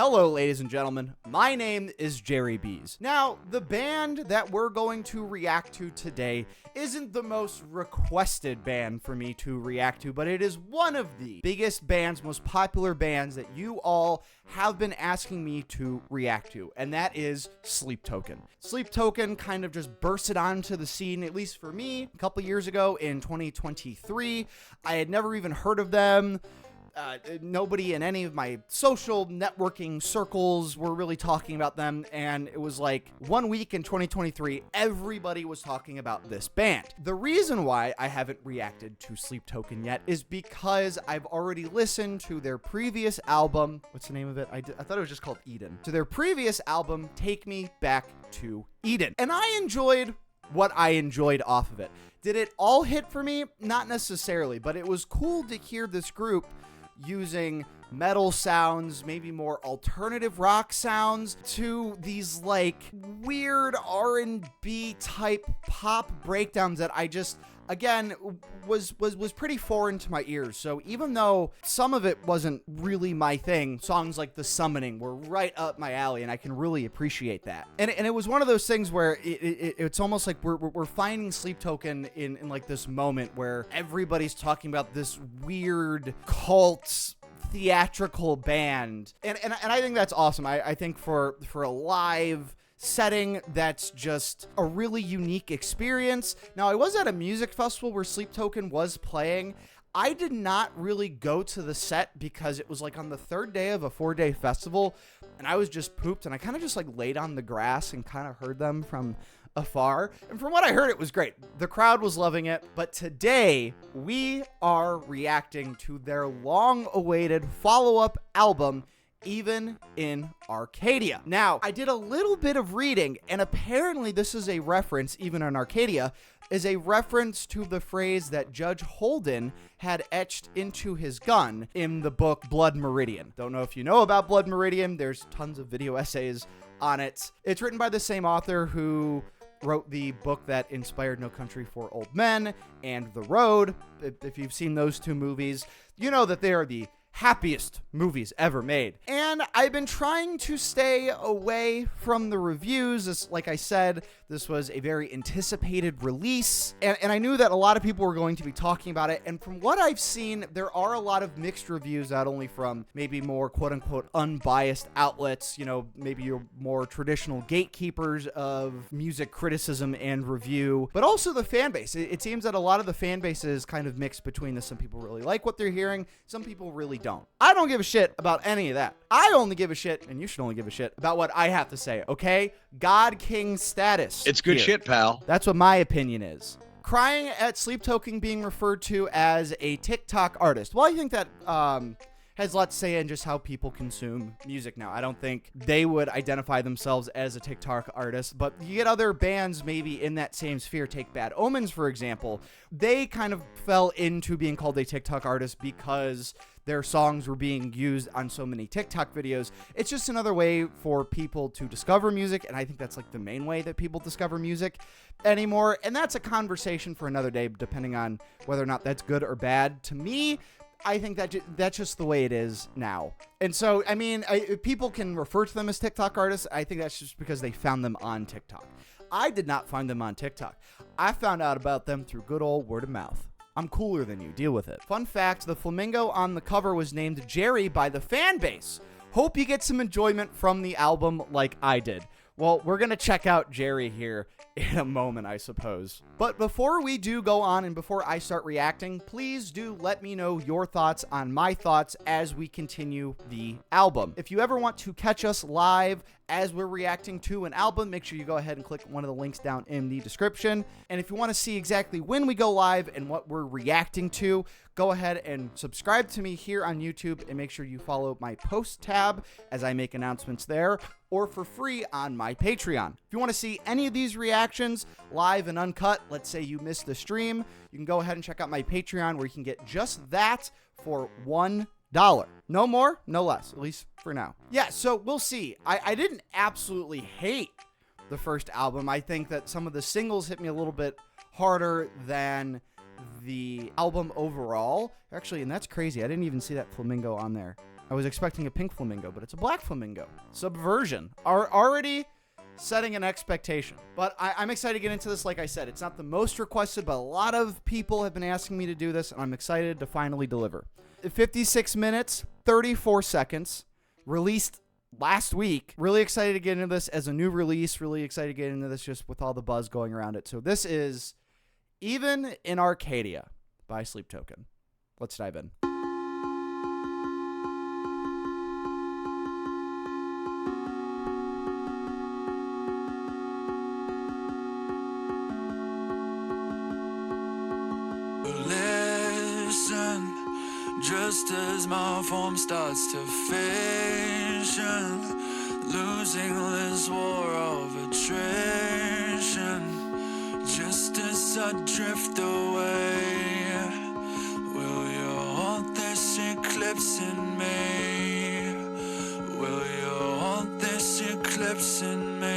Hello, ladies and gentlemen. My name is Jerry Bees. Now, the band that we're going to react to today isn't the most requested band for me to react to, but it is one of the biggest bands, most popular bands that you all have been asking me to react to, and that is Sleep Token. Sleep Token kind of just bursted onto the scene, at least for me, a couple years ago in 2023. I had never even heard of them. Nobody in any of my social networking circles were really talking about them, and it was like 1 week in 2023, everybody was talking about this band. The reason why I haven't reacted to Sleep Token yet is because I've already listened to their previous album. What's the name of it? I thought it was just called Eden. To their previous album, Take Me Back to Eden. And I enjoyed what I enjoyed off of it. Did it all hit for me? Not necessarily, but it was cool to hear this group using metal sounds, maybe more alternative rock sounds, to these like weird R&B type pop breakdowns that I just, again, was pretty foreign to my ears. So even though some of it wasn't really my thing, songs like The Summoning were right up my alley, and I can really appreciate that. And it was one of those things where it's almost like we're finding Sleep Token in like this moment where everybody's talking about this weird cult theatrical band, and I think that's awesome. I think for a live setting, that's just a really unique experience. Now, I was at a music festival where Sleep Token was playing. I did not really go to the set because it was like on the third day of a 4-day festival, and I was just pooped, and I kind of just like laid on the grass and kind of heard them from afar. And from what I heard, it was great. The crowd was loving it. But today, we are reacting to their long-awaited follow-up album, Even in Arcadia. Now, I did a little bit of reading, and apparently this is a reference, Even in Arcadia, is a reference to the phrase that Judge Holden had etched into his gun in the book Blood Meridian. Don't know if you know about Blood Meridian. There's tons of video essays on it. It's written by the same author who wrote the book that inspired No Country for Old Men and The Road. If you've seen those two movies, you know that they are the happiest movies ever made. And I've been trying to stay away from the reviews. Like I said, this was a very anticipated release, and I knew that a lot of people were going to be talking about it. And from what I've seen, there are a lot of mixed reviews, not only from maybe more quote-unquote unbiased outlets, you know, maybe your more traditional gatekeepers of music criticism and review, but also the fan base. It seems that a lot of the fan base is kind of mixed between this. Some people really like what they're hearing, some people really don't. I don't give a shit about any of that. I only give a shit, and you should only give a shit, about what I have to say, okay? God King status. It's good here. shit, pal. That's what my opinion is. Crying at Sleep Token being referred to as a TikTok artist. Well, I think that has a lot to say in just how people consume music now. I don't think they would identify themselves as a TikTok artist, but you get other bands maybe in that same sphere. Take Bad Omens, for example. They kind of fell into being called a TikTok artist because their songs were being used on so many TikTok videos. It's just another way for people to discover music, and I think that's like the main way that people discover music anymore, and that's a conversation for another day, depending on whether or not that's good or bad. To me, I think that that's just the way it is now. And so, I mean, people can refer to them as TikTok artists. I think that's just because they found them on TikTok. I did not find them on TikTok. I found out about them through good old word of mouth. I'm cooler than you. Deal with it. Fun fact, the flamingo on the cover was named Jerry by the fan base. Hope you get some enjoyment from the album like I did. Well, we're going to check out Jerry here in a moment, I suppose. But before we do go on and before I start reacting, please do let me know your thoughts on my thoughts as we continue the album. If you ever want to catch us live as we're reacting to an album, make sure you go ahead and click one of the links down in the description. And if you want to see exactly when we go live and what we're reacting to, go ahead and subscribe to me here on YouTube, and make sure you follow my post tab as I make announcements there, or for free on my Patreon. If you want to see any of these reactions live and uncut, let's say you missed the stream, you can go ahead and check out my Patreon, where you can get just that for $1. No more, no less, at least for now. Yeah, so we'll see. I didn't absolutely hate the first album. I think that some of the singles hit me a little bit harder than the album overall. Actually, and that's crazy. I didn't even see that flamingo on there. I was expecting a pink flamingo, but it's a black flamingo. Subversion. Already setting an expectation. But I'm excited to get into this. Like I said, it's not the most requested, but a lot of people have been asking me to do this, and I'm excited to finally deliver. 56 minutes, 34 seconds, released last week. Really excited to get into this as a new release. Really excited to get into this just with all the buzz going around it. So this is Even in Arcadia by Sleep Token. Let's dive in. Listen, just as my form starts to fission, losing this war of attrition, just as I drift away, will you hold this eclipse in me? Will you hold this eclipse in me?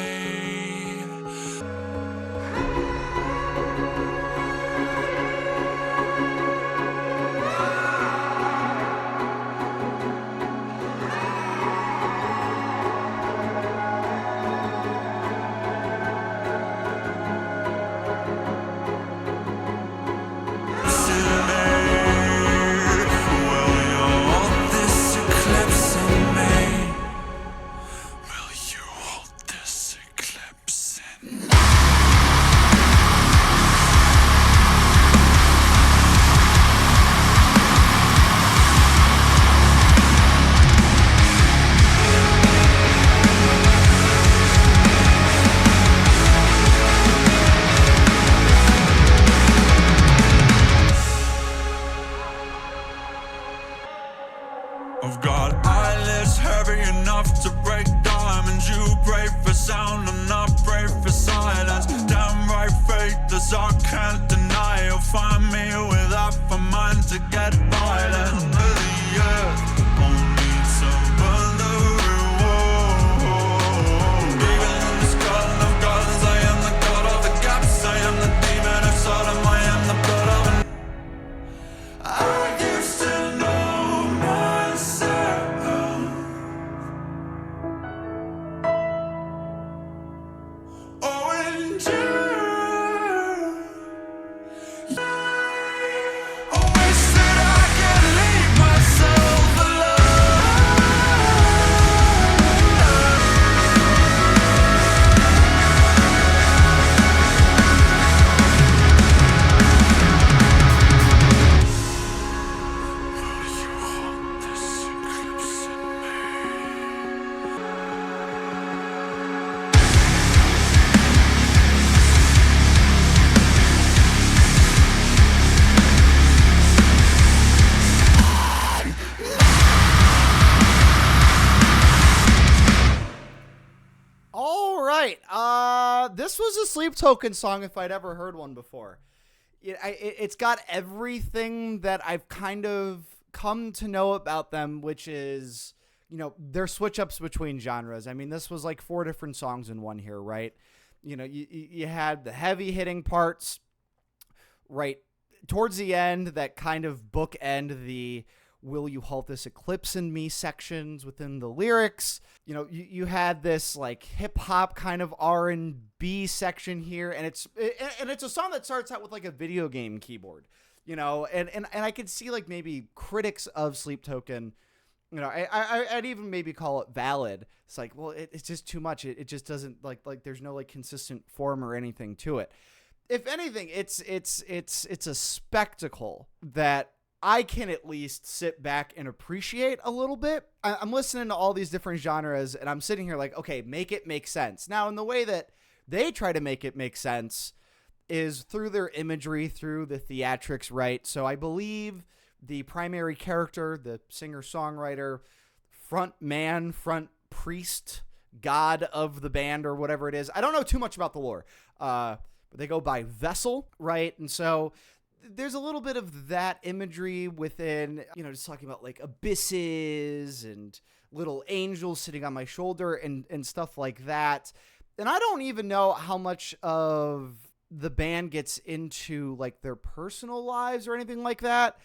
I've got eyelids heavy enough to break diamonds. You pray for sound and I pray for silence. Damn right, faithless, I can't deny. You'll find me with half a mind to get violent. The earth only some other reward. Even in this garden of gardens, I am the god of the gaps. I am the demon of Sodom. I am the blood of an... I used to know myself. Oh, and you always said I could leave myself All right. This was a Sleep Token song if I'd ever heard one before. It's got everything that I've kind of come to know about them, which is, their switch ups between genres. I mean, this was like 4 different songs in one here, right? You had the heavy hitting parts right towards the end that kind of bookend the "Will you halt this eclipse in me" sections within the lyrics. You had this like hip hop kind of R&B section here, and it's a song that starts out with like a video game keyboard, and I could see like maybe critics of Sleep Token, I'd even maybe call it valid. It's like, well, it's just too much. It just doesn't like there's no like consistent form or anything to it. If anything, it's a spectacle that I can at least sit back and appreciate a little bit. I'm listening to all these different genres, and I'm sitting here like, okay, make it make sense. Now, in the way that they try to make it make sense is through their imagery, through the theatrics, right? So I believe the primary character, the singer-songwriter, front man, front priest, god of the band, or whatever it is. I don't know too much about the lore, but they go by Vessel, right? And so there's a little bit of that imagery within, just talking about like abysses and little angels sitting on my shoulder and stuff like that. And I don't even know how much of the band gets into like their personal lives or anything like that.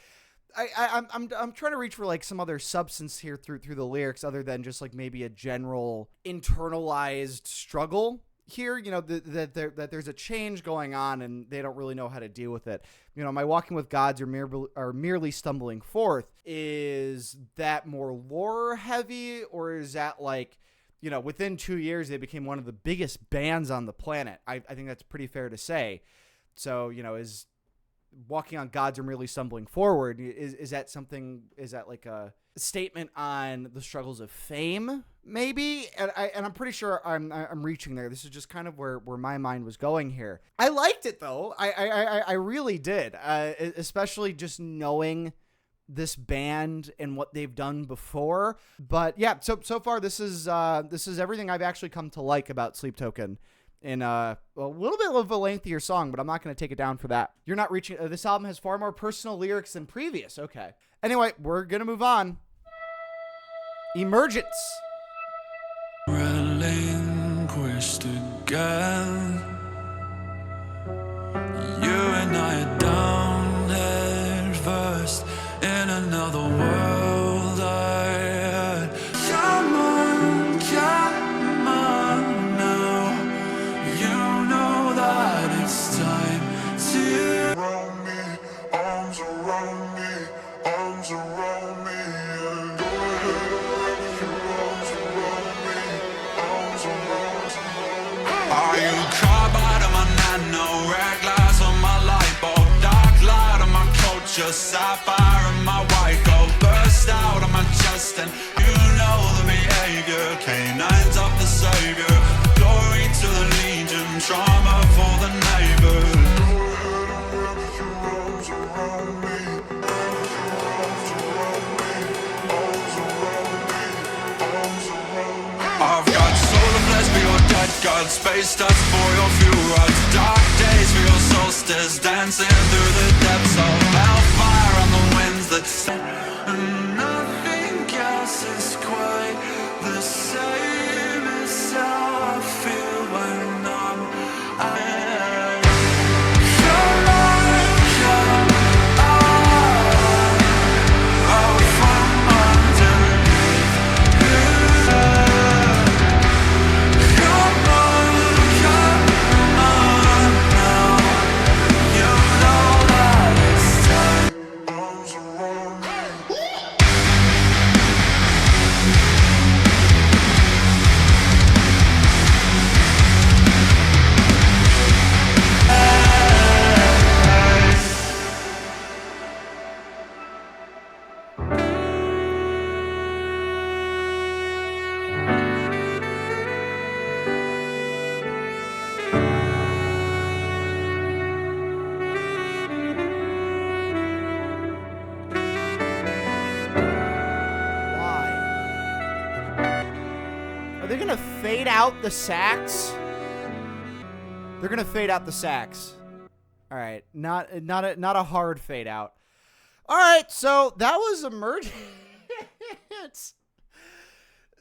I'm trying to reach for like some other substance here through the lyrics, other than just like maybe a general internalized struggle here. You know, that there's a change going on and they don't really know how to deal with it. You know, my walking with gods are merely stumbling forth. Is that more lore heavy, or is that like, you know, within 2 years they became one of the biggest bands on the planet? I think that's pretty fair to say. So, you know, is walking on gods are merely stumbling forward, is that something, is that like a statement on the struggles of fame maybe? And I'm pretty sure I'm reaching there. This is just kind of where my mind was going here. I liked it though. I really did, especially just knowing this band and what they've done before. But yeah, so far this is everything I've actually come to like about Sleep Token. In a little bit of a lengthier song, but I'm not going to take it down for that. You're not reaching. This album has far more personal lyrics than previous. Okay. Anyway, we're going to move on. Emergence. Relinquished again. You and I are down head first in another world. I heard. Come on, come on now. You know that it's time to around me, arms around me, arms around me. And go ahead and wrap your arms around me, arms around me. Are you carbide on my nano, red glass on my light bulb, dark light on my culture, sapphire on my white gold, burst out on my chest, and you know the behavior, canines of the savior, glory to the legion, trauma for the neighbor. Go ahead and wrap your arms around me, arms around me, arms around me, arms around me. I've got solar flesh for your dead god, space dust for your fuel rods, dark days for your solstice, dancing through the depths of hellfire on the winds that set, and nothing else is quite the same as how I feel when I'm come on, out from underneath. Come on now. You know that it's time. Arms around me. Are they gonna fade out the sax? They're gonna fade out the sax. All right, not a hard fade out. All right, so that was Emergence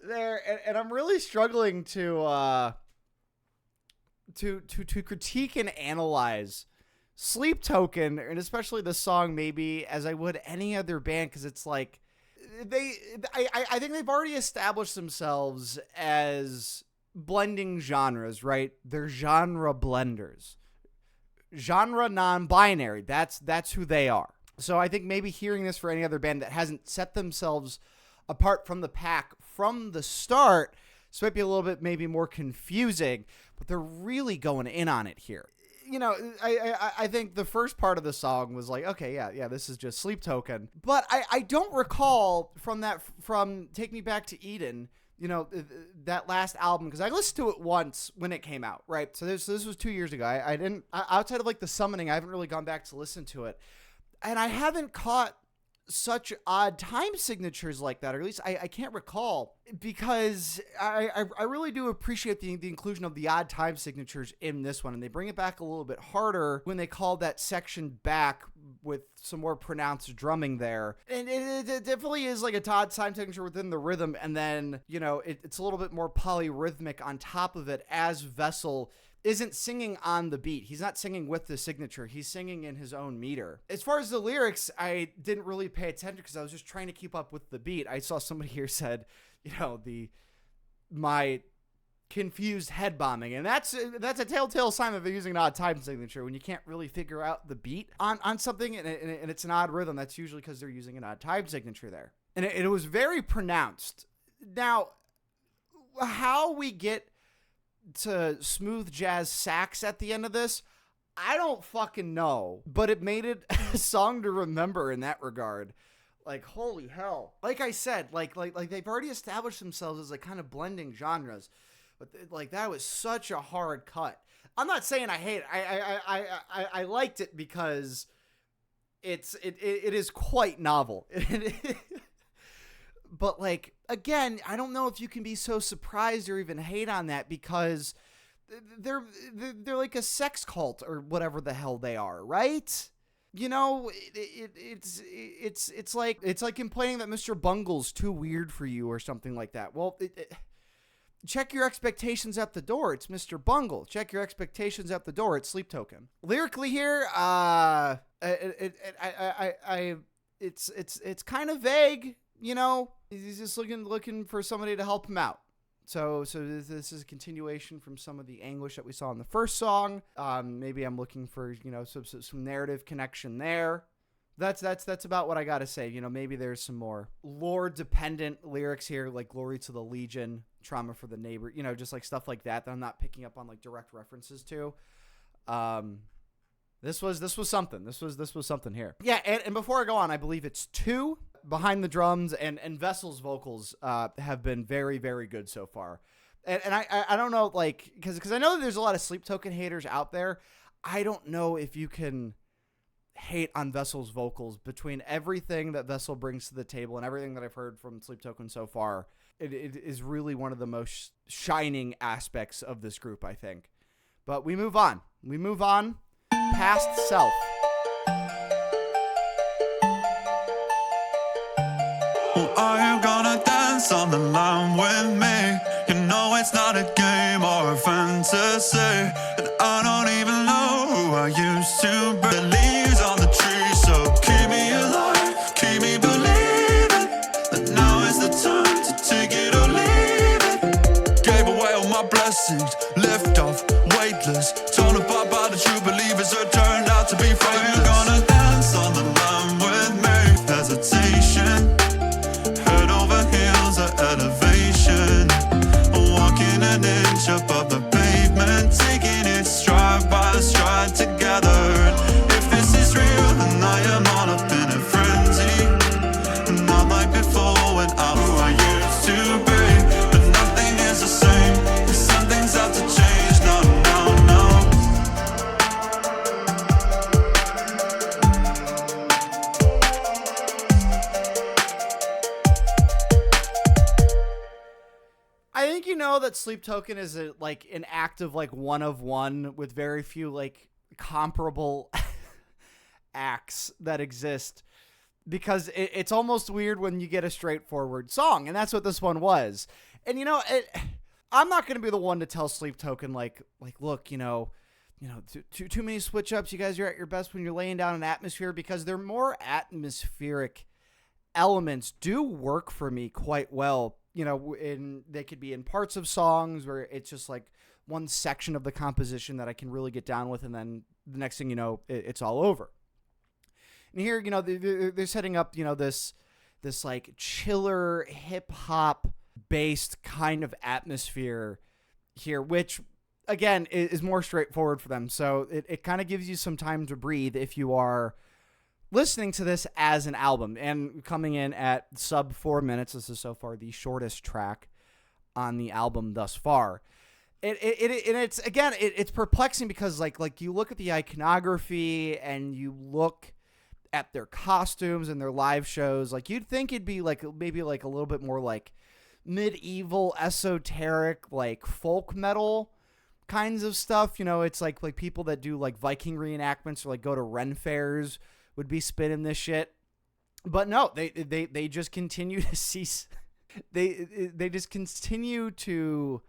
there, and I'm really struggling to critique and analyze Sleep Token, and especially the song, maybe as I would any other band, because it's like I think they've already established themselves as blending genres, right? They're genre blenders, genre non-binary. That's who they are. So I think maybe hearing this for any other band that hasn't set themselves apart from the pack from the start, this might be a little bit maybe more confusing, but they're really going in on it here. You know, I think the first part of the song was like, okay, yeah, this is just Sleep Token. But I don't recall from Take Me Back to Eden, you know, that last album, because I listened to it once when it came out, right? So this was 2 years ago. I didn't, outside of like the Summoning, I haven't really gone back to listen to it. And I haven't caught such odd time signatures like that, or at least I can't recall, because I really do appreciate the inclusion of the odd time signatures in this one, and they bring it back a little bit harder when they call that section back with some more pronounced drumming there. And it definitely is like a odd time signature within the rhythm, and then, you know, it's a little bit more polyrhythmic on top of it as Vessel isn't singing on the beat. He's not singing with the signature. He's singing in his own meter. As far as the lyrics, I didn't really pay attention because I was just trying to keep up with the beat. I saw somebody here said, my confused head bombing, and that's a telltale sign that they're using an odd time signature when you can't really figure out the beat on something, and it's an odd rhythm. That's usually because they're using an odd time signature there, and it was very pronounced. Now, how we get to smooth jazz sax at the end of this, I don't fucking know, but it made it a song to remember in that regard. Like, holy hell. Like I said, like they've already established themselves as like kind of blending genres, but like that was such a hard cut. I'm not saying I hate it. I liked it because it is quite novel. But like, again, I don't know if you can be so surprised or even hate on that because they're like a sex cult or whatever the hell they are, right? It's like complaining that Mr. Bungle's too weird for you or something like that. Well, check your expectations at the door. It's Mr. Bungle. Check your expectations at the door. It's Sleep Token. Lyrically here, it's kind of vague. He's just looking for somebody to help him out. So this is a continuation from some of the anguish that we saw in the first song. Maybe I'm looking for, some narrative connection there. That's about what I got to say. Maybe there's some more lore-dependent lyrics here, like Glory to the Legion, Trauma for the Neighbor, just like stuff like that I'm not picking up on like direct references to. This was something. This was something here. Yeah, and before I go on, I believe it's 2 behind the drums, and Vessel's vocals have been very, very good so far. And I don't know, like, because I know that there's a lot of Sleep Token haters out there. I don't know if you can hate on Vessel's vocals. Between everything that Vessel brings to the table and everything that I've heard from Sleep Token so far, it is really one of the most shining aspects of this group, I think. But we move on. Past Self. Are you gonna dance on the line with me? You know it's not a game or a fantasy, and I don't even know who I used to be. The leaves on the tree, so keep me alive, keep me believing that now is the time to take it or leave it. Gave away all my blessings, left off weightless, torn apart by the true believers who turned out to be faithless. Are you gonna dance on the line with me? Hesitation, elevation, walking an inch above the pavement, taking it stride by stride together. If this is real, then I am all up in a frenzy, not like before when I'm who I used to be. But nothing is the same, some things have to change. No, no, no. I think that Sleep Token is an act of one of one with very few comparable acts that exist, because it's almost weird when you get a straightforward song, and that's what this one was. And I'm not going to be the one to tell Sleep Token look, too many switch ups. You guys are at your best when you're laying down an atmosphere, because their more atmospheric elements do work for me quite well. They could be in parts of songs where it's just one section of the composition that I can really get down with, and then the next thing you know, it's all over. And here, they're setting up, this chiller hip hop based kind of atmosphere here, which again is more straightforward for them. So it kind of gives you some time to breathe if you are listening to this as an album. And coming in at sub 4 minutes, this is so far the shortest track on the album thus far. It's perplexing because you look at the iconography and you look at their costumes and their live shows, you'd think it'd be maybe a little bit more medieval, esoteric, folk metal kinds of stuff. It's like people that do Viking reenactments or go to Ren fairs would be spinning this shit. But no, they just continue to cease. They just continue to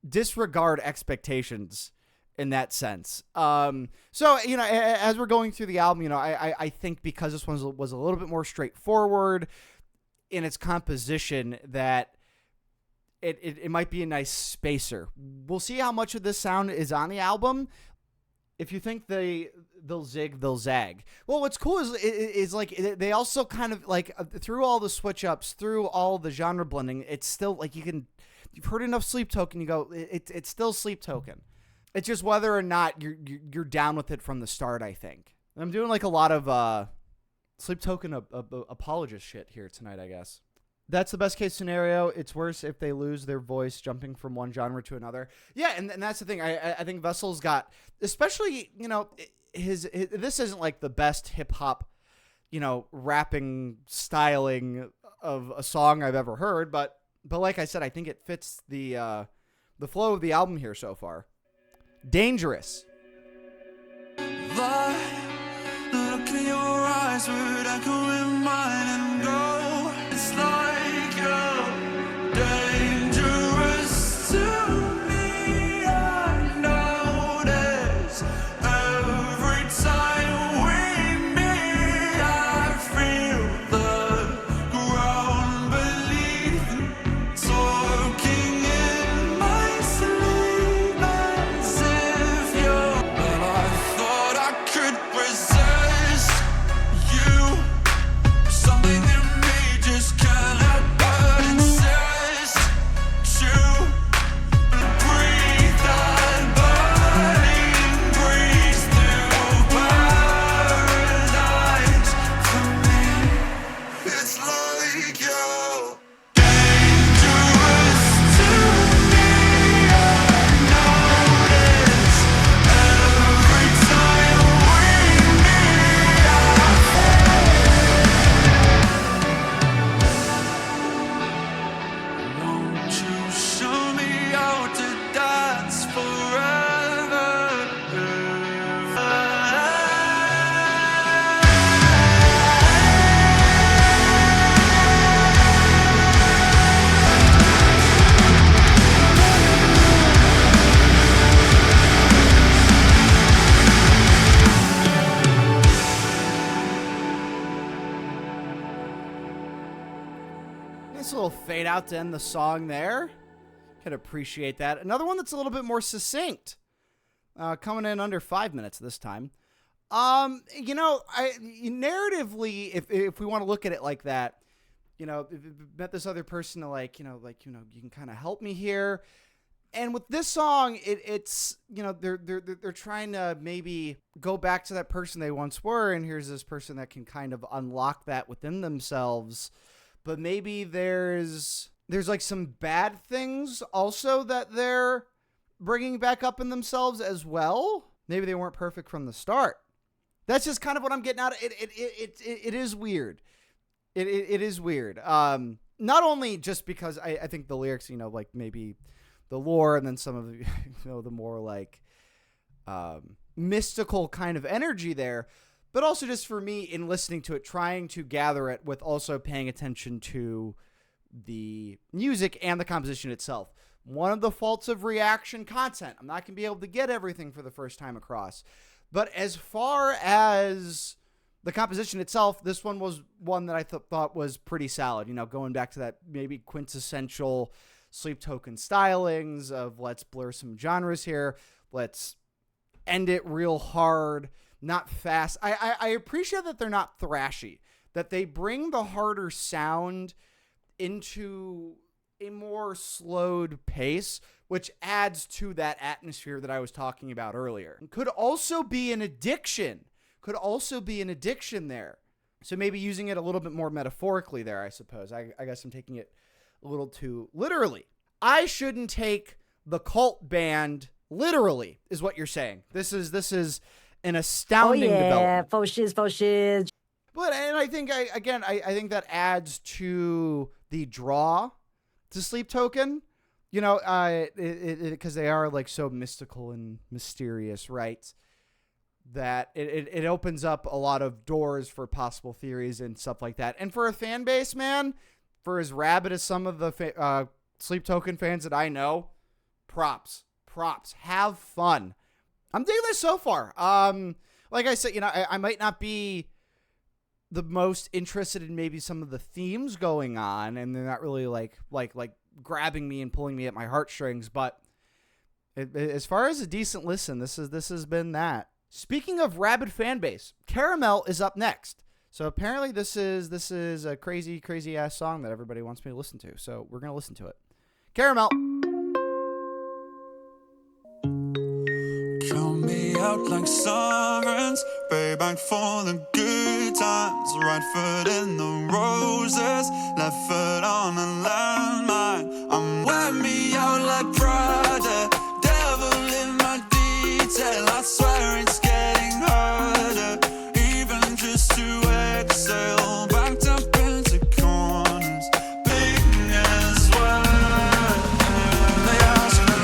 disregard expectations in that sense. So, you know, as we're going through the album, you know, I think because this one was a little bit more straightforward in its composition, that it might be a nice spacer. We'll see how much of this sound is on the album. If you think they'll zig, they'll zag. Well, what's cool is like they also kind of like through all the switch ups, through all the genre blending, it's still like you've heard enough Sleep Token, you go, it's still Sleep Token. It's just whether or not you're down with it from the start, I think. I'm doing like a lot of Sleep Token apologist shit here tonight, I guess. That's the best case scenario. It's worse if they lose their voice jumping from one genre to another. Yeah, and that's the thing. I think Vessel's got, especially, you know, his this isn't like the best hip hop, you know, rapping styling of a song I've ever heard, but like I said, I think it fits the flow of the album here so far. Dangerous. The look in your eyes would echo in mine and go. It's like you're dangerous to me. I notice every time we meet. I feel the ground beneath me, talking in my sleep as if you're. But I thought I could resist you. Something in me just can't help but insist to breathe that burning breeze through paradise. For me, it's like you're dangerous to me. I notice every time we meet. Won't you show me how to dance forever? Nice little fade out to end the song there. Can appreciate that. Another one that's a little bit more succinct. Coming in under 5 minutes this time. You know, narratively, if we want to look at it like that, you know, if you met this other person to you can kind of help me here. And with this song, it's you know, they're trying to maybe go back to that person they once were, and here's this person that can kind of unlock that within themselves. But maybe there's like some bad things also that they're bringing back up in themselves as well. Maybe they weren't perfect from the start. That's just kind of what I'm getting out of it. It is weird. It is weird. Not only just because I think the lyrics, you know, like maybe the lore and then some of the, you know, the more like mystical kind of energy there, but also just for me in listening to it, trying to gather it with also paying attention to the music and the composition itself. One of the faults of reaction content, I'm not going to be able to get everything for the first time across. But as far as the composition itself, this one was one that I thought was pretty solid. You know, going back to that maybe quintessential Sleep Token stylings of let's blur some genres here. Let's end it real hard, not fast. I appreciate that they're not thrashy, that they bring the harder sound into a more slowed pace, which adds to that atmosphere that I was talking about earlier. Could also be an addiction. There. So maybe using it a little bit more metaphorically there, I suppose. I guess I'm taking it a little too literally. I shouldn't take the cult band literally, is what you're saying. This is an astounding development. Faux shiz. But, and I think, I think that adds to the draw to Sleep Token, you know, because they are like so mystical and mysterious, right? That it opens up a lot of doors for possible theories and stuff like that. And for a fan base, man, for as rabid as some of the Sleep Token fans that I know, props. Have fun. I'm digging this so far. Like I said, I might not be the most interested in maybe some of the themes going on, and they're not really like grabbing me and pulling me at my heartstrings, but as far as a decent listen, this has been that. Speaking of rabid fan base, Caramel is up next. So apparently this is a crazy ass song that everybody wants me to listen to. So we're going to listen to it. Caramel. Count me out like sovereigns, pay back for the good times. Right foot in the roses, left foot on a landmine. I'm wear me out like Prada, devil in my detail. I swear it's getting harder, even just to exhale. Backed up into corners, big as well. They ask me,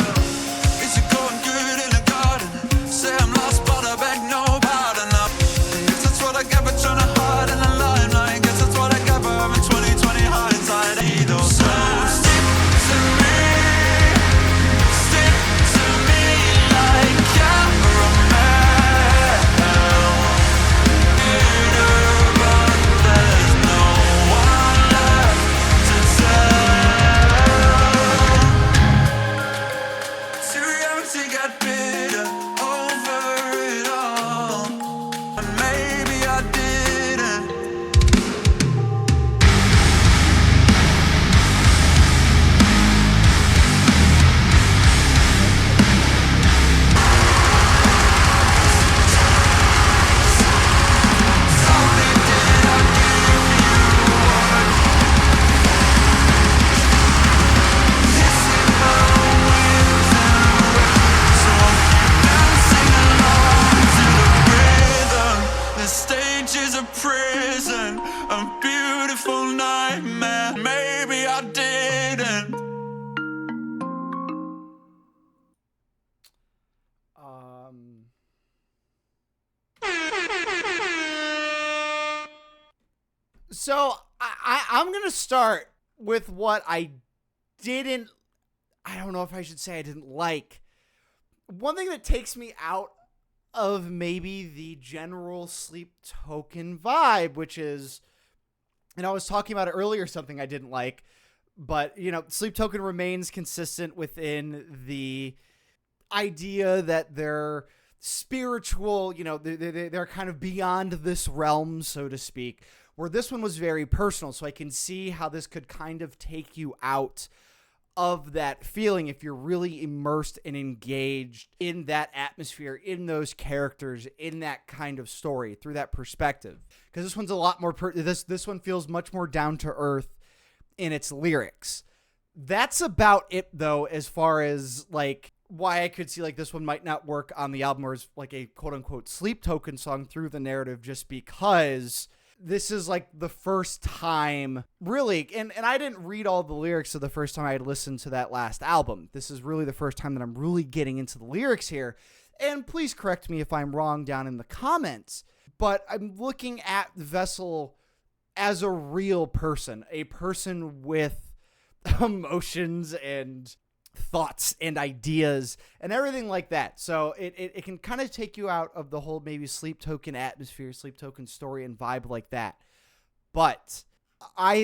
is it going good in the garden? Say I'm lost, but I beg no pardon. Guess that's what I get for trying to hide in the limelight. Guess that's what I get for having 20/20 hindsight. Either so stick to me like caramel. Bitter, but there's no one left to tell. Too young to get bitter over it all, and maybe I didn't. Only did I give you one. Kissing my wings and rain, so I'll keep dancing along to the rhythm. The stage is a prison, a beautiful nightmare. Maybe I didn't. So I'm going to start with what I don't know if I should say I didn't like. One thing that takes me out of maybe the general Sleep Token vibe, which is, and I was talking about it earlier, something I didn't like, but, Sleep Token remains consistent within the idea that they're spiritual, they're kind of beyond this realm, so to speak, where this one was very personal. So I can see how this could kind of take you out of that feeling if you're really immersed and engaged in that atmosphere, in those characters, in that kind of story through that perspective. Because this one's a lot more, this one feels much more down to earth in its lyrics. That's about it, though, as far as like why I could see like this one might not work on the album or as like a quote unquote Sleep Token song through the narrative, just because this is like the first time really, and I didn't read all the lyrics of the first time I had listened to that last album. This is really the first time that I'm really getting into the lyrics here. And please correct me if I'm wrong down in the comments, but I'm looking at Vessel as a real person, a person with emotions and thoughts and ideas and everything like that. So it can kind of take you out of the whole maybe Sleep Token atmosphere, Sleep Token story and vibe like that. But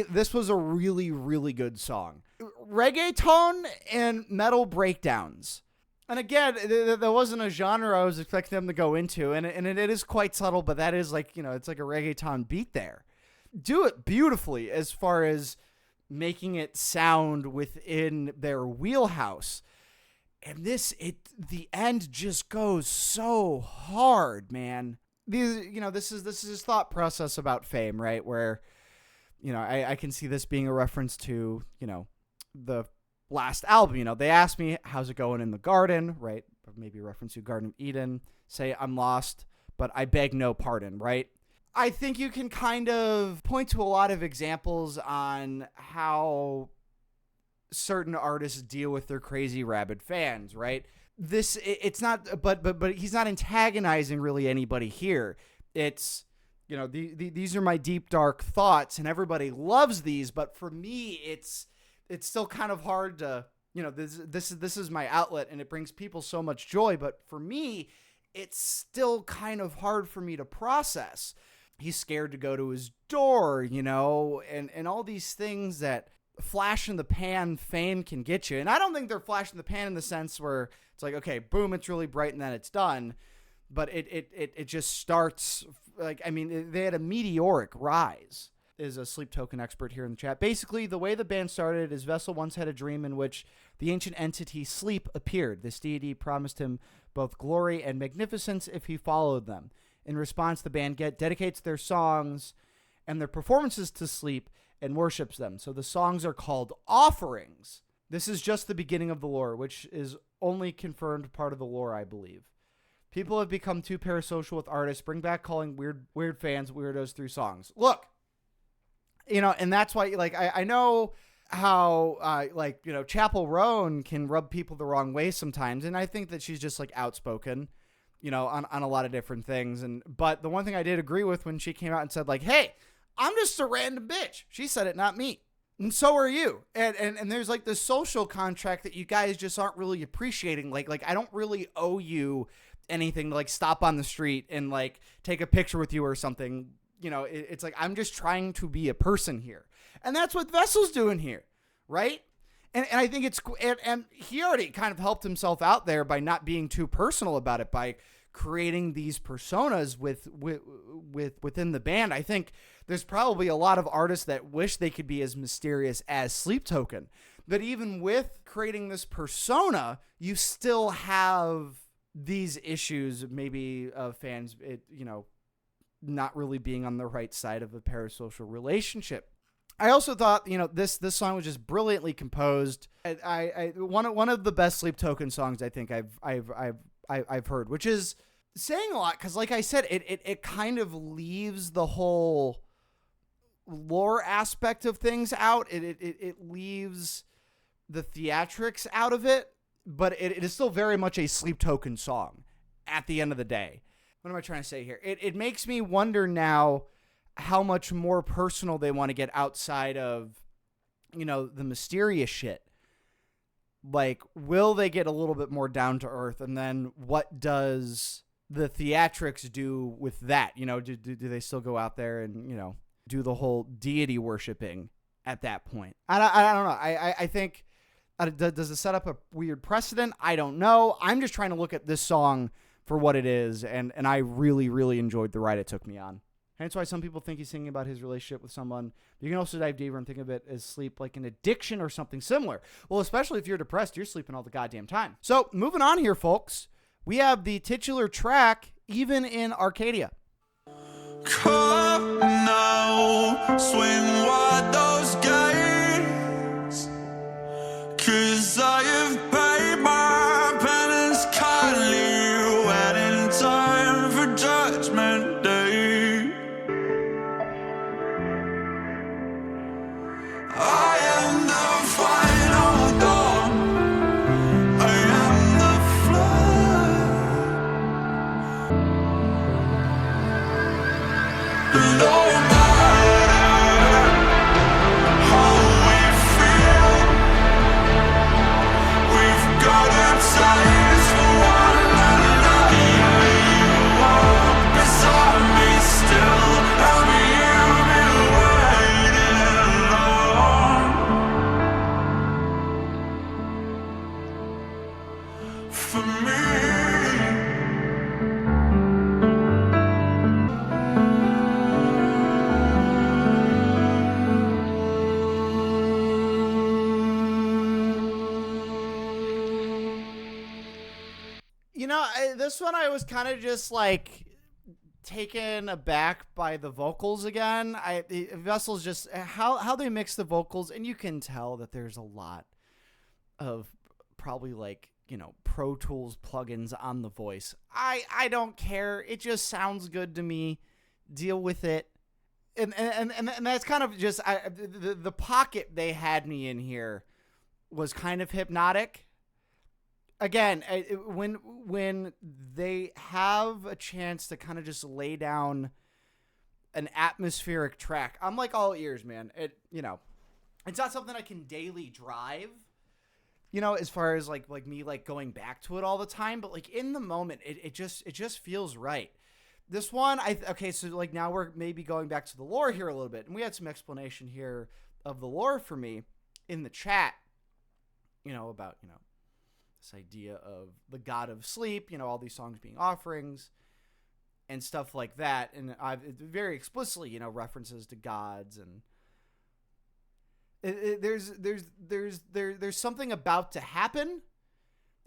this was a really, really good song. Reggaeton and metal breakdowns. And again, there wasn't a genre I was expecting them to go into, and it is quite subtle, but that is like, it's like a reggaeton beat there. Do it beautifully as far as making it sound within their wheelhouse. And the end just goes so hard, man. This is his thought process about fame, right? Where, I can see this being a reference to, the last album. They asked me, how's it going in the garden, right? Or maybe a reference to Garden of Eden. Say, I'm lost, but I beg no pardon, right? I think you can kind of point to a lot of examples on how certain artists deal with their crazy rabid fans, right? It's not, but he's not antagonizing really anybody here. It's, these are my deep, dark thoughts, and everybody loves these, but for me, it's still kind of hard to, this is my outlet, and it brings people so much joy, but for me, it's still kind of hard for me to process. He's scared to go to his door, you know, and all these things that flash in the pan fame can get you. And I don't think they're flash in the pan in the sense where it's like, okay, boom, it's really bright and then it's done. But it just starts, like, I mean, they had a meteoric rise. Is a sleep token expert here in the chat. Basically, the way the band started is Vessel once had a dream in which the ancient entity Sleep appeared. This deity promised him both glory and magnificence if he followed them. In response, the band dedicates their songs and their performances to Sleep and worships them. So the songs are called offerings. This is just the beginning of the lore, which is only confirmed part of the lore, I believe. People have become too parasocial with artists. Bring back calling weird fans weirdos through songs. Look, you know, and that's why, like, I know how, like, you know, Chapel Roan can rub people the wrong way sometimes. And I think that she's just, like, outspoken, you know, on a lot of different things. But the one thing I did agree with when she came out and said, like, hey, I'm just a random bitch. She said it, not me. And so are you. And there's, like, this social contract that you guys just aren't really appreciating. Like I don't really owe you anything to, like, stop on the street and, like, take a picture with you or something. You know, it's like, I'm just trying to be a person here. And that's what Vessel's doing here, right? And I think it's, and he already kind of helped himself out there by not being too personal about it, by creating these personas within the band. I think there's probably a lot of artists that wish they could be as mysterious as Sleep Token. But even with creating this persona, you still have these issues, maybe of fans, you know, not really being on the right side of a parasocial relationship. I also thought, you know, this song was just brilliantly composed. I one of the best Sleep Token songs I think I've heard, which is saying a lot because, like I said, it kind of leaves the whole lore aspect of things out. It leaves the theatrics out of it, but it is still very much a Sleep Token song at the end of the day. What am I trying to say here? It makes me wonder now how much more personal they want to get outside of, you know, the mysterious shit. Like, will they get a little bit more down to earth? And then what does the theatrics do with that? You know, do they still go out there and, you know, do the whole deity worshiping at that point? I don't know. I think, does it set up a weird precedent? I don't know. I'm just trying to look at this song for what it is, and I really, really enjoyed the ride it took me on. Hence why some people think he's singing about his relationship with someone. You can also dive deeper and think of it as sleep like an addiction or something similar. Well, especially if you're depressed, you're sleeping all the goddamn time. So, moving on here, folks. We have the titular track, Even in Arcadia. Come now, swing wide those gates, 'cause I have paid my penance kindly, waiting time for judgment day. I am the final dawn, I am the flood. No matter how we feel, we've got a taste for one another. You walk beside me still. Have you been waiting long for me? You know, this one I was kind of just like taken aback by the vocals again. Vessel's just how they mix the vocals, and you can tell that there's a lot of probably, like, you know, Pro Tools plugins on the voice. I don't care. It just sounds good to me. Deal with it. And that's kind of just the pocket they had me in here was kind of hypnotic. Again, when they have a chance to kind of just lay down an atmospheric track, I'm like all ears, man. You know, it's not something I can daily drive, as far as like me like going back to it all the time, but like in the moment, it just feels right. This one, okay, so like now we're maybe going back to the lore here a little bit, and we had some explanation here of the lore for me in the chat, about, this idea of the god of sleep, all these songs being offerings and stuff like that. And I've very explicitly, references to gods, and there's something about to happen.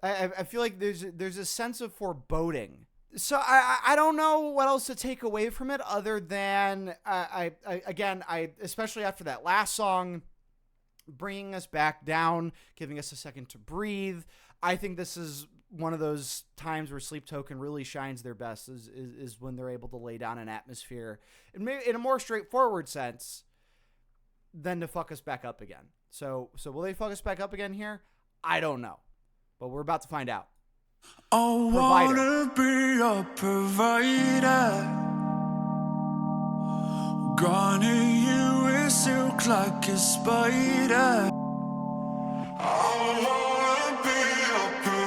I feel like there's a sense of foreboding. So I don't know what else to take away from it other than I especially after that last song, bringing us back down, giving us a second to breathe. I think this is one of those times where Sleep Token really shines their best is when they're able to lay down an atmosphere and maybe in a more straightforward sense than to fuck us back up again. So will they fuck us back up again here? I don't know, but we're about to find out. I wanna be a provider. Gonna you with silk like a spider. I wanna be a provider.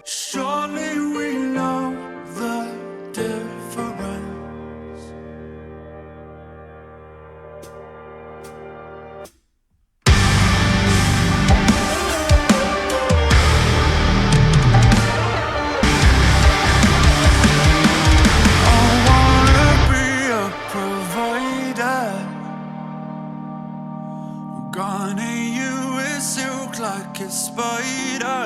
Surely we know the difference. I wanna be a provider. Gonna you with silk like a spider.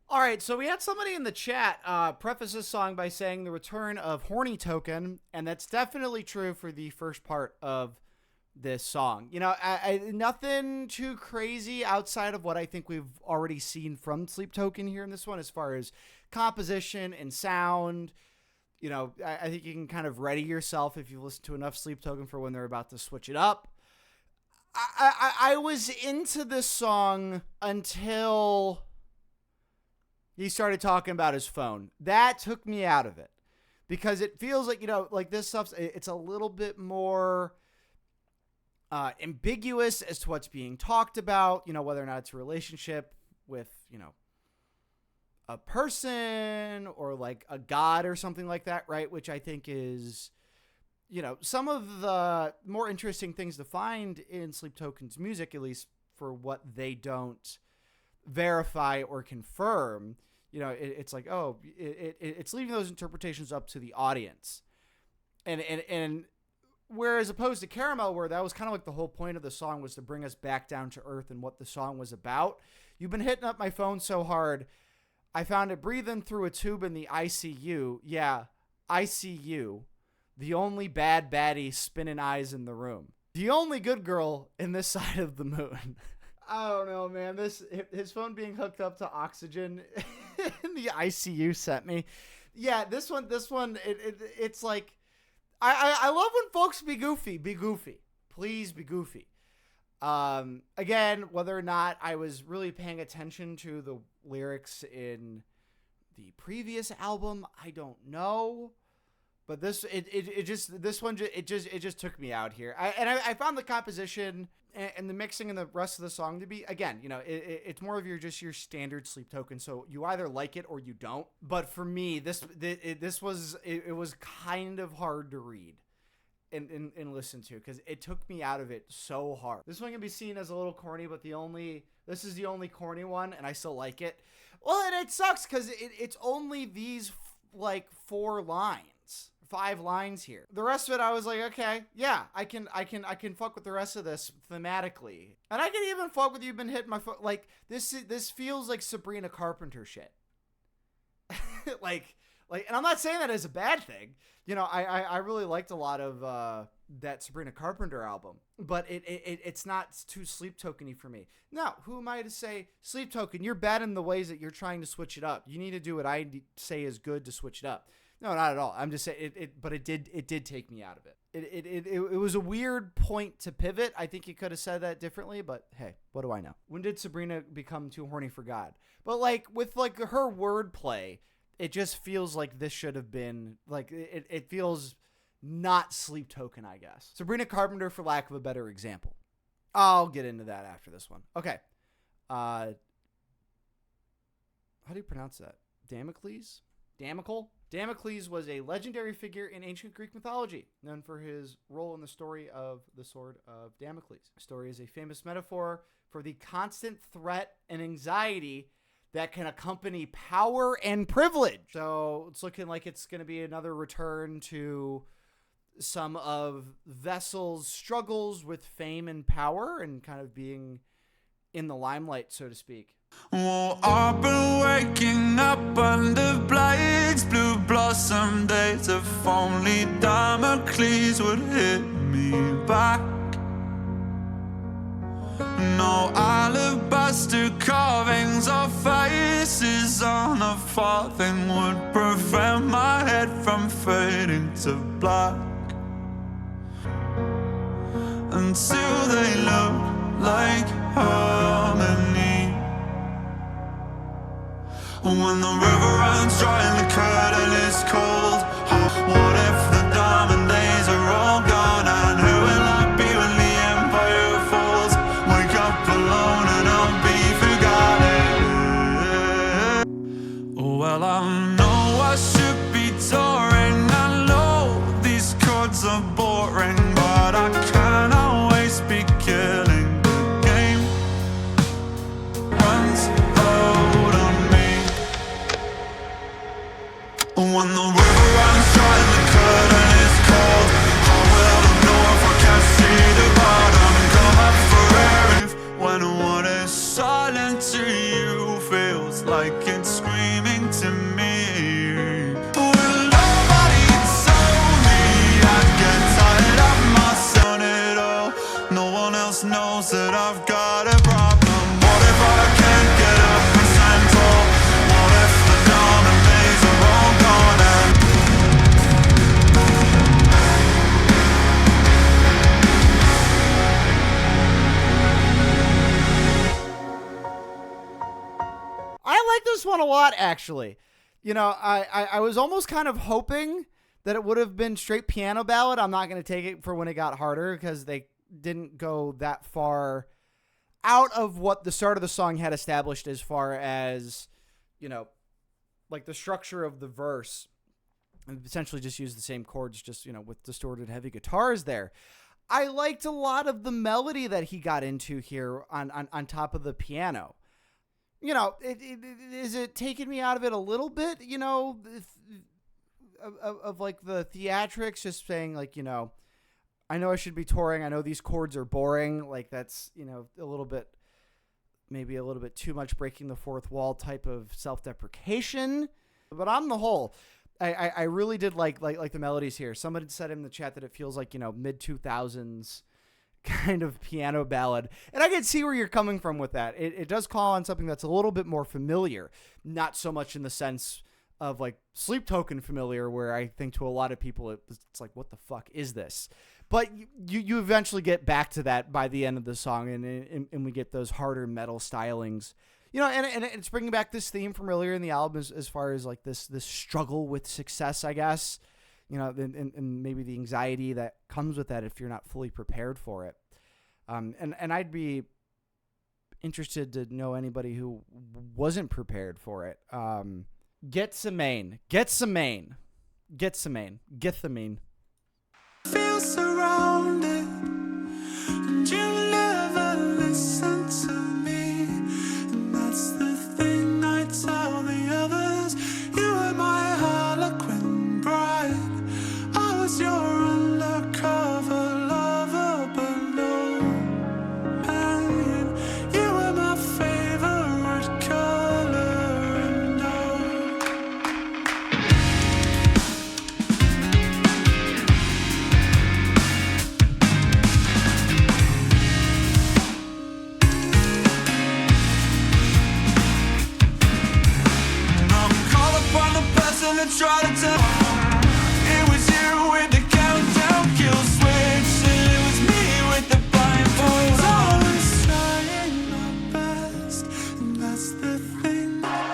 All right, so we had somebody in the chat preface this song by saying the return of Horny Token, and that's definitely true for the first part of this song. Nothing too crazy outside of what I think we've already seen from Sleep Token here in this one as far as composition and sound. I think you can kind of ready yourself if you listen to enough Sleep Token for when they're about to switch it up. I was into this song until he started talking about his phone. That took me out of it because it feels like, like this stuff's, it's a little bit more ambiguous as to what's being talked about, whether or not it's a relationship with, a person or like a god or something like that, right? Which I think is, some of the more interesting things to find in Sleep Token's music, at least for what they don't verify or confirm. It's like, it's leaving those interpretations up to the audience. And whereas opposed to Caramel, where that was kind of like the whole point of the song was to bring us back down to earth and what the song was about. You've been hitting up my phone so hard, I found it breathing through a tube in the ICU. Yeah, ICU. The only bad baddie spinning eyes in the room. The only good girl in this side of the moon. I don't know, man. His phone being hooked up to oxygen in the ICU sent me. Yeah, this one, it's like, I love when folks be goofy. Be goofy. Please be goofy. Again, whether or not I was really paying attention to the lyrics in the previous album, I don't know. But it just took me out here. I found the composition and the mixing and the rest of the song to be, again, it's more of your standard Sleep Token. So you either like it or you don't. But for me, this was kind of hard to read and listen to, because it took me out of it so hard. This one can be seen as a little corny, but this is the only corny one, and I still like it. Well, and it sucks because it's only these like 5 lines here. The rest of it, I was like, okay, yeah, I can fuck with the rest of this thematically, and I can even fuck with You've Been Hitting My Foot. Like this feels like Sabrina Carpenter shit. like, and I'm not saying that as a bad thing. I really liked a lot of that Sabrina Carpenter album, but it's not too Sleep Token-y for me. Now, who am I to say, Sleep Token, you're bad in the ways that you're trying to switch it up. You need to do what I say is good to switch it up. No, not at all. I'm just saying but it did take me out of it. It was a weird point to pivot. I think you could have said that differently, but hey, what do I know? When did Sabrina become too horny for God? But with her wordplay, it just feels like this should have been it feels not Sleep Token, I guess. Sabrina Carpenter, for lack of a better example. I'll get into that after this one. Okay. How do you pronounce that? Damocles? Damocles was a legendary figure in ancient Greek mythology, known for his role in the story of the Sword of Damocles. The story is a famous metaphor for the constant threat and anxiety that can accompany power and privilege. So it's looking like it's going to be another return to some of Vessel's struggles with fame and power and kind of being in the limelight, so to speak. Oh, I've been waking up under blades, blue blossom days. If only Damocles would hit me back. No alabaster carvings or faces on a farthing would prevent my head from fading to black. Until they look like harmony. When the river runs dry and the curtain is cold, what if the diamond days are all gone? And who will I be when the empire falls? Wake up alone and I'll be forgotten. Well, I know I should be touring. I know these chords are boring, but I can't always be killing the game. Runs out on me. When the river runs dry and the curtain is cold, how will I know if I can't see the bottom? Come up for air if when what is silent to you feels like it's screaming to me. Well, nobody told me I'd get tired of myself at all. No one else knows that I've got a problem. What if I can't get up and stand tall? What if the diamond days are all gone? I like this one a lot, actually. I was almost kind of hoping that it would have been straight piano ballad. I'm not going to take it for when it got harder, because they didn't go that far out of what the start of the song had established as far as, like the structure of the verse, and essentially just use the same chords, just, with distorted heavy guitars there. I liked a lot of the melody that he got into here on top of the piano. Is it taking me out of it a little bit, of like the theatrics, just saying like, I know I should be touring. I know these chords are boring. Like that's, a little bit, maybe a little bit too much breaking the fourth wall type of self-deprecation. But on the whole, I really did like the melodies here. Somebody said in the chat that it feels like, mid 2000s kind of piano ballad. And I can see where you're coming from with that. It does call on something that's a little bit more familiar, not so much in the sense of like Sleep Token familiar, where I think to a lot of people it's like, what the fuck is this? But you eventually get back to that by the end of the song, and we get those harder metal stylings. And it's bringing back this theme from earlier in the album as far as like this struggle with success, I guess. and maybe the anxiety that comes with that if you're not fully prepared for it. And I'd be interested to know anybody who wasn't prepared for it. Gethsemane. Feel surrounded, and you never listen to me. And that's the thing I tell the others. You were my Harlequin bride. I was your undercover lover, but no man. You were my favorite color, and no. And try to tell it was you with the countdown kill switch, and it was me with the blindfolds. I was trying my best, and that's the thing. Might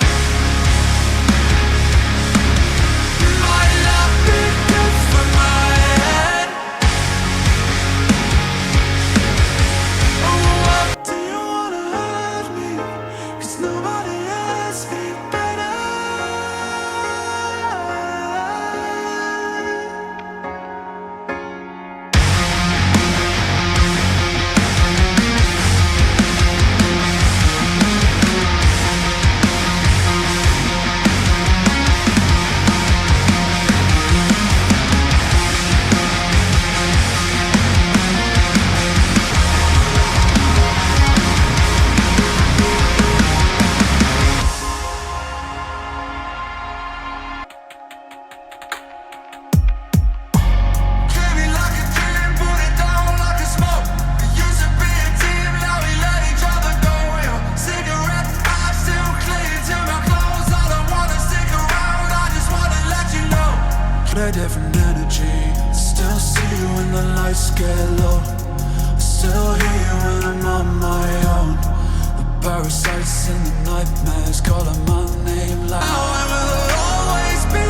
not be good for my head. Oh, what do you wanna hurt me? 'Cause nobody asked me better. Different energy, still see you when the lights get low. I still hear you when I'm on my own. The parasites and the nightmares calling my name loud. I will always be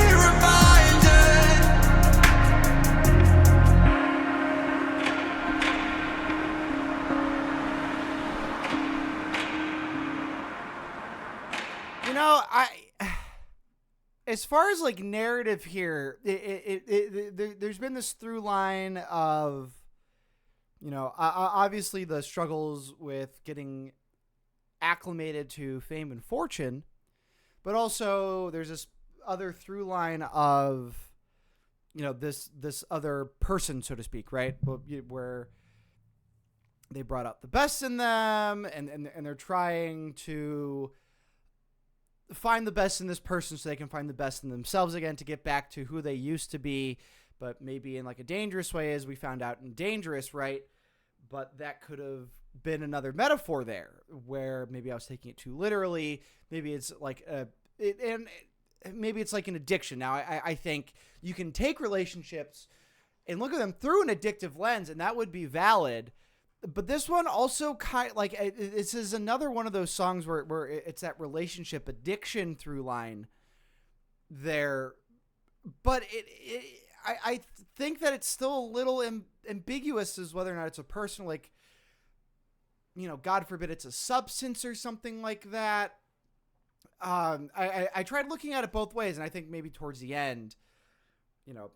as far as like narrative here, there's been this through line of, obviously the struggles with getting acclimated to fame and fortune, but also there's this other through line of, this other person, so to speak, right? Where they brought out the best in them, and they're trying to find the best in this person so they can find the best in themselves again to get back to who they used to be, but maybe in like a dangerous way, as we found out in Dangerous, right? But that could have been another metaphor there, where maybe I was taking it too literally. Maybe it's like maybe it's like an addiction. Now, I think you can take relationships and look at them through an addictive lens, and that would be valid. But this one also this is another one of those songs where it's that relationship addiction through line there. But I think that it's still a little ambiguous as whether or not it's a personal, God forbid it's a substance or something like that. I tried looking at it both ways, and I think maybe towards the end,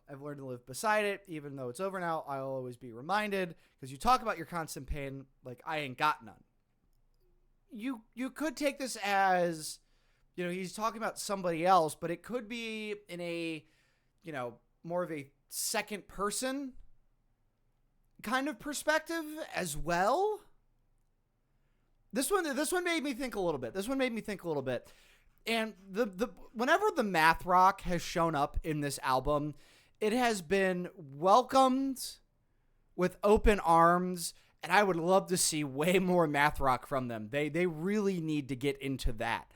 I've learned to live beside it. Even though it's over now, I'll always be reminded, because you talk about your constant pain, like I ain't got none. You could take this as, he's talking about somebody else, but it could be in a, more of a second person kind of perspective as well. This one made me think a little bit. And the whenever the math rock has shown up in this album, it has been welcomed with open arms, and I would love to see way more math rock from them. They really need to get into that.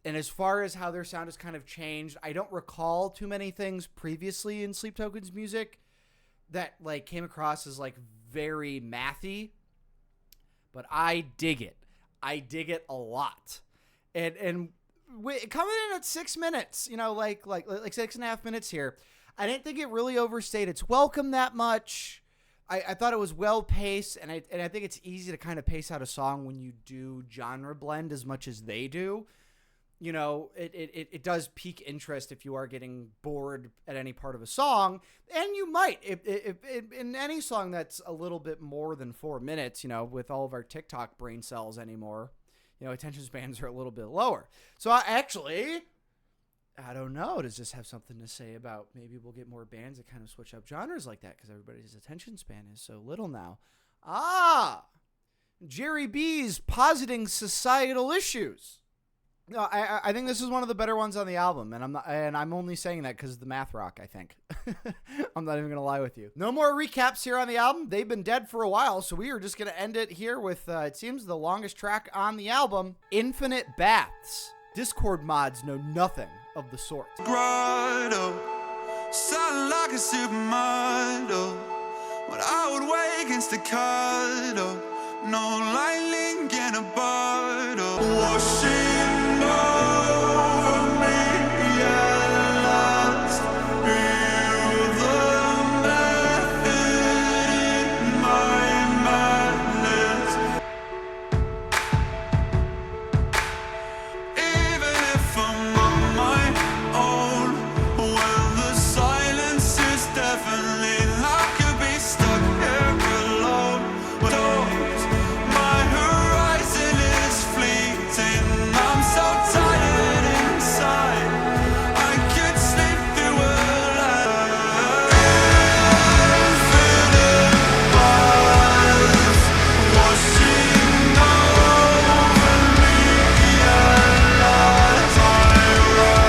And as far as how their sound has kind of changed, I don't recall too many things previously in Sleep Token's music that came across as very mathy, but I dig it. I dig it a lot. And coming in at 6 minutes, like 6.5 minutes here, I didn't think it really overstayed its welcome that much. I thought it was well paced, and I think it's easy to kind of pace out a song when you do genre blend as much as they do. You know, it does pique interest if you are getting bored at any part of a song, and you might if in any song that's a little bit more than 4 minutes. You know, with all of our TikTok brain cells anymore, you know, attention spans are a little bit lower. So I don't know. Does this have something to say about maybe we'll get more bands that kind of switch up genres like that because everybody's attention span is so little now? Jerry B's positing societal issues. No, I think this is one of the better ones on the album, and I'm only saying that because of the math rock, I think. I'm not even gonna lie with you. No more recaps here on the album. They've been dead for a while, so we are just gonna end it here with it seems the longest track on the album, Infinite Baths. Discord mods know nothing of the sort. Grotto, sound like a supermodel. When I would wake in staccato, no lightning in a bottle. Washing over me at last. Feel the method in my madness. Even if I'm on my own, when the silence is deafening, I could be stuck here alone. My horizon is fleeting. I'm so tired inside. I could sleep through a life. Infinite bars washing over me at last. I run.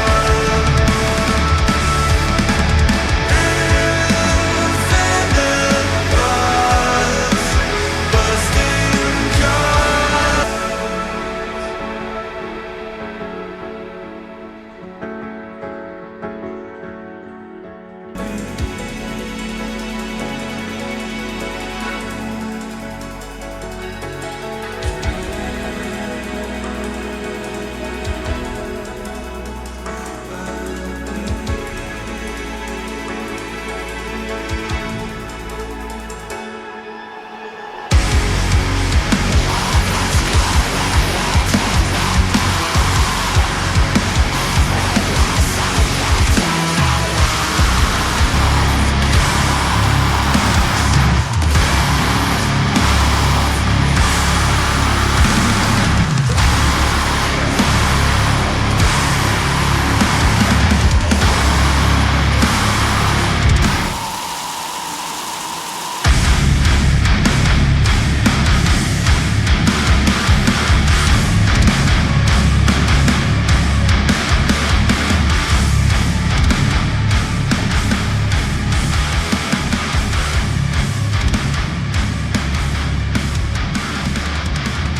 Infinite bars bursting cut.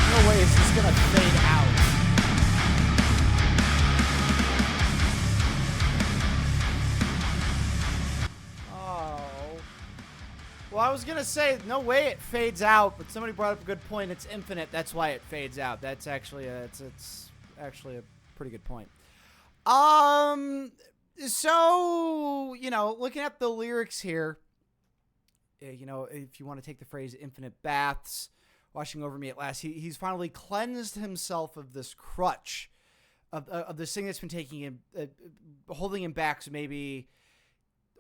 No way is this gonna fade out. Oh. Well, I was gonna say no way it fades out, but somebody brought up a good point. It's infinite. That's why it fades out. That's actually it's actually a pretty good point. So you know, looking at the lyrics here, you know, if you want to take the phrase "infinite baths," washing over me at last, he's finally cleansed himself of this crutch, of this thing that's been taking him, holding him back. So maybe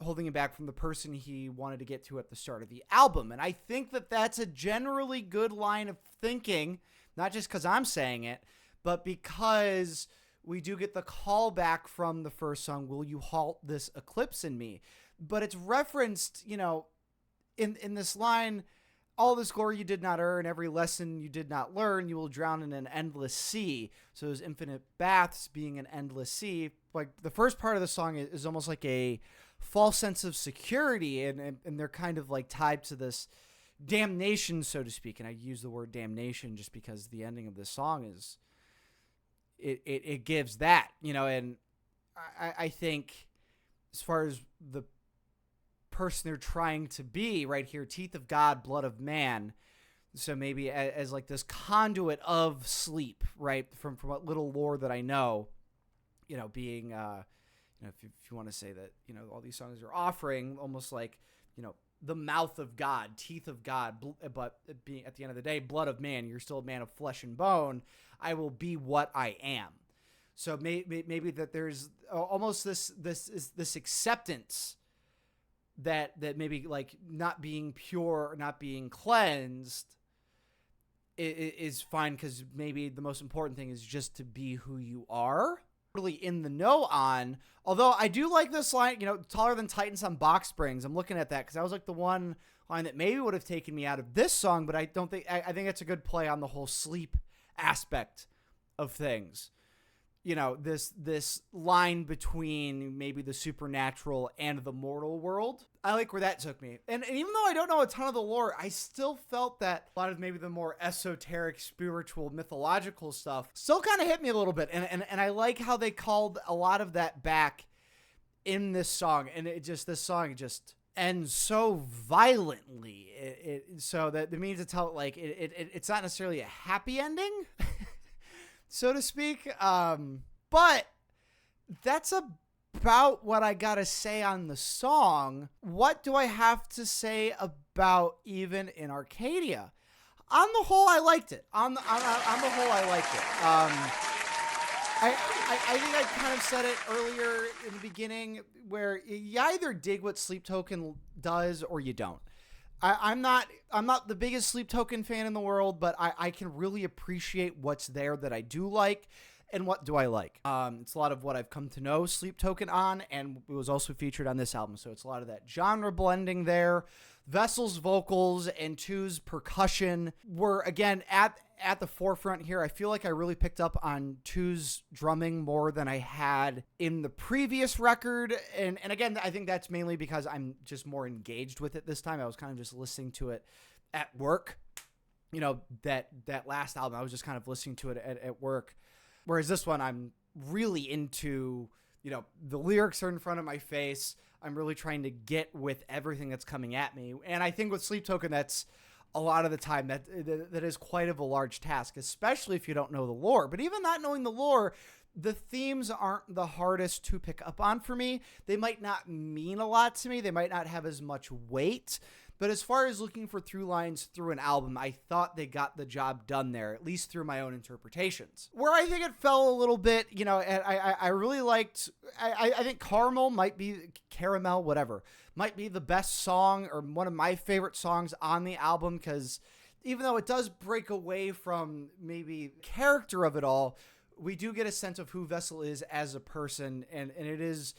holding him back from the person he wanted to get to at the start of the album. And I think that that's a generally good line of thinking, not just because I'm saying it, but because we do get the callback from the first song, "Will You Halt This Eclipse in Me?" But it's referenced, you know, in this line, "All this glory you did not earn, every lesson you did not learn, you will drown in an endless sea." So those infinite baths being an endless sea, like the first part of the song is almost like a false sense of security, and they're kind of like tied to this damnation, so to speak. And I use the word damnation just because the ending of this song is, it gives that, you know. And I think as far as the person they're trying to be right here, teeth of God, blood of man, so maybe as like this conduit of sleep, right, from what little lore that I know, you know, being if you want to say that, all these songs are offering almost like, the mouth of God, teeth of God, but being at the end of the day, blood of man, you're still a man of flesh and bone. I will be what I am. So maybe that there's almost this acceptance that maybe like not being pure or not being cleansed is fine, because maybe the most important thing is just to be who you are. Really in the know on, although I do like this line, taller than Titans on box springs. I'm looking at that because that was like the one line that maybe would have taken me out of this song, but I think it's a good play on the whole sleep aspect of things. This line between maybe the supernatural and the mortal world. I like where that took me. And even though I don't know a ton of the lore, I still felt that a lot of maybe the more esoteric, spiritual, mythological stuff still kind of hit me a little bit. And I like how they called a lot of that back in this song. And this song just ends so violently. So that it means to tell like it's not necessarily a happy ending, so to speak. But that's about what I gotta say on the song. What do I have to say about even In Arcadia? On the whole, I liked it. On the whole, I liked it. I think I kind of said it earlier in the beginning, where you either dig what Sleep Token does or you don't. I'm not the biggest Sleep Token fan in the world, but I can really appreciate what's there that I do like. And what do I like? It's a lot of what I've come to know Sleep Token on, and it was also featured on this album. So it's a lot of that genre blending there. Vessel's vocals and To's percussion were, again, at the forefront here. I feel like I really picked up on To's drumming more than I had in the previous record. And again, I think that's mainly because I'm just more engaged with it this time. I was kind of just listening to it at work. That last album, I was just kind of listening to it at work. Whereas this one, I'm really into, the lyrics are in front of my face. I'm really trying to get with everything that's coming at me. And I think with Sleep Token, that's a lot of the time that is quite of a large task, especially if you don't know the lore. But even not knowing the lore, the themes aren't the hardest to pick up on for me. They might not mean a lot to me. They might not have as much weight. But as far as looking for through lines through an album, I thought they got the job done there, at least through my own interpretations. Where I think it fell a little bit, and I really liked, I think Caramel, might be the best song or one of my favorite songs on the album, because even though it does break away from maybe character of it all, we do get a sense of who Vessel is as a person, and it is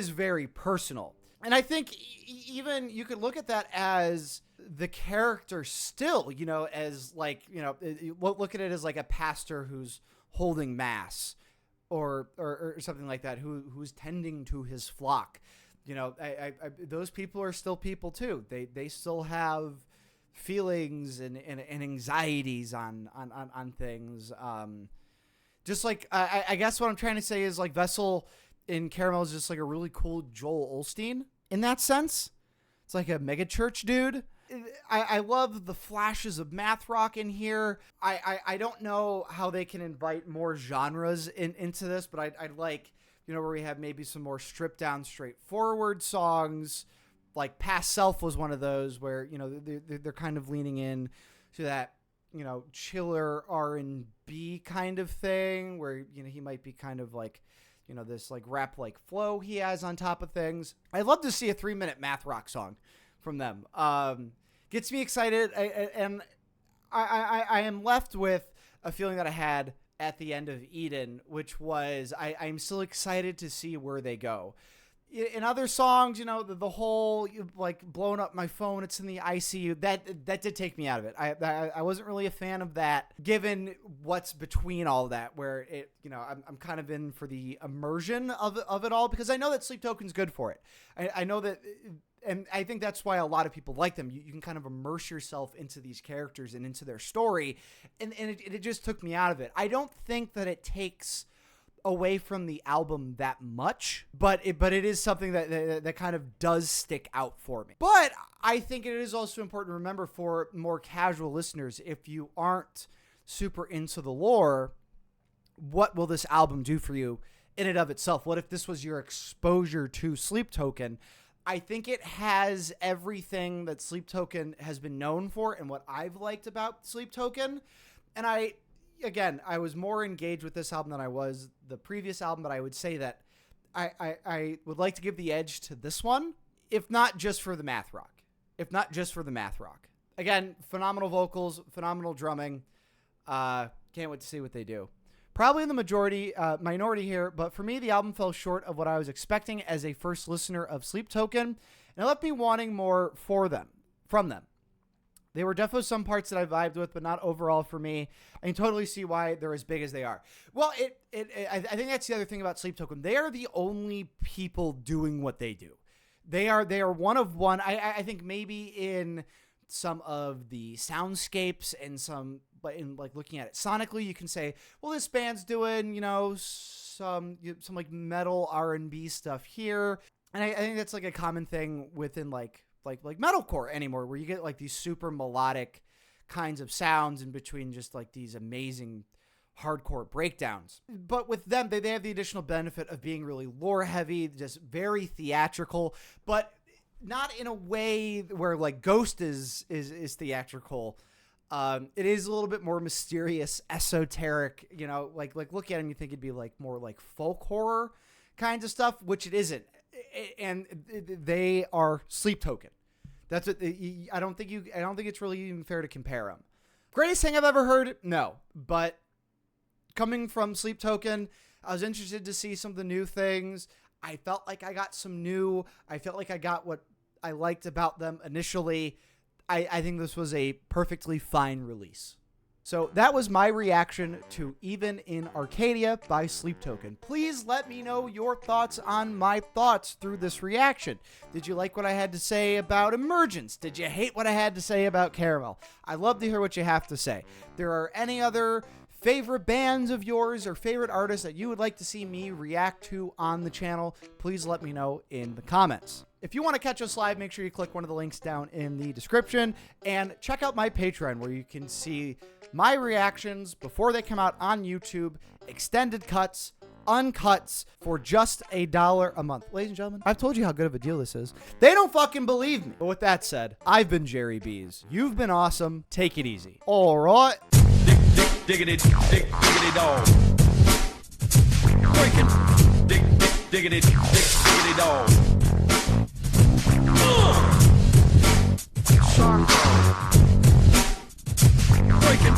very personal. And I think even you could look at that as the character still, as like, look at it as like a pastor who's holding mass or something like that, who's tending to his flock. Those people are still people too. They still have feelings and anxieties on things. Just like, I guess what I'm trying to say is like Vessel in Caramel is just like a really cool Joel Osteen in that sense. It's like a mega church dude. I love the flashes of math rock in here. I don't know how they can invite more genres into this, but I'd like, where we have maybe some more stripped down, straightforward songs. Like Past Self was one of those where, they're kind of leaning in to that, chiller R&B kind of thing where, he might be kind of like, this like rap like flow he has on top of things. I'd love to see a 3-minute math rock song from them. Gets me excited. I am left with a feeling that I had at the end of Eden, which was I'm still excited to see where they go. In other songs, the whole like blowing up my phone, it's in the ICU, that did take me out of it. I wasn't really a fan of that, given what's between all that, where it, I'm kind of in for the immersion of it all, because I know that Sleep Token's good for it. I know that, and I think that's why a lot of people like them. You can kind of immerse yourself into these characters and into their story, and it just took me out of it. I don't think that it takes away from the album that much, but it is something that kind of does stick out for me. But I think it is also important to remember for more casual listeners, if you aren't super into the lore, what will this album do for you in and of itself? What if this was your exposure to Sleep Token? I think it has everything that Sleep Token has been known for and what I've liked about Sleep Token. And I was more engaged with this album than I was the previous album, but I would say that I would like to give the edge to this one, if not just for the math rock. Again, phenomenal vocals, phenomenal drumming. Can't wait to see what they do. Probably in the minority here, but for me, the album fell short of what I was expecting as a first listener of Sleep Token, and it left me wanting more from them. There were definitely some parts that I vibed with, but not overall for me. I can totally see why they're as big as they are. Well, I think that's the other thing about Sleep Token. They are the only people doing what they do. They are one of one. I think maybe in some of the soundscapes and but in like looking at it sonically, you can say, well, this band's doing, some like metal R&B stuff here. And I think that's like a common thing within like metalcore anymore, where you get like these super melodic kinds of sounds in between just like these amazing hardcore breakdowns. But with them, they have the additional benefit of being really lore heavy, just very theatrical, but not in a way where like Ghost is theatrical. It is a little bit more mysterious, esoteric, like look at him, you think it'd be like more like folk horror kinds of stuff, which it isn't. And they are Sleep Token. That's what I don't think it's really even fair to compare them. Greatest thing I've ever heard? No, but coming from Sleep Token, I was interested to see some of the new things. I felt like I got I felt like I got what I liked about them initially. I think this was a perfectly fine release. So that was my reaction to Even in Arcadia by Sleep Token. Please let me know your thoughts on my thoughts through this reaction. Did you like what I had to say about Emergence? Did you hate what I had to say about Caramel? I'd love to hear what you have to say. There are any other favorite bands of yours or favorite artists that you would like to see me react to on the channel, please let me know in the comments. If you want to catch us live, make sure you click one of the links down in the description and check out my Patreon, where you can see my reactions before they come out on YouTube, extended cuts, uncuts for just $1 a month. Ladies and gentlemen, I've told you how good of a deal this is. They don't fucking believe me. But with that said, I've been Jerry Bees. You've been awesome. Take it easy. All right. Diggity dog. Breaking. Diggity dog. Breaking.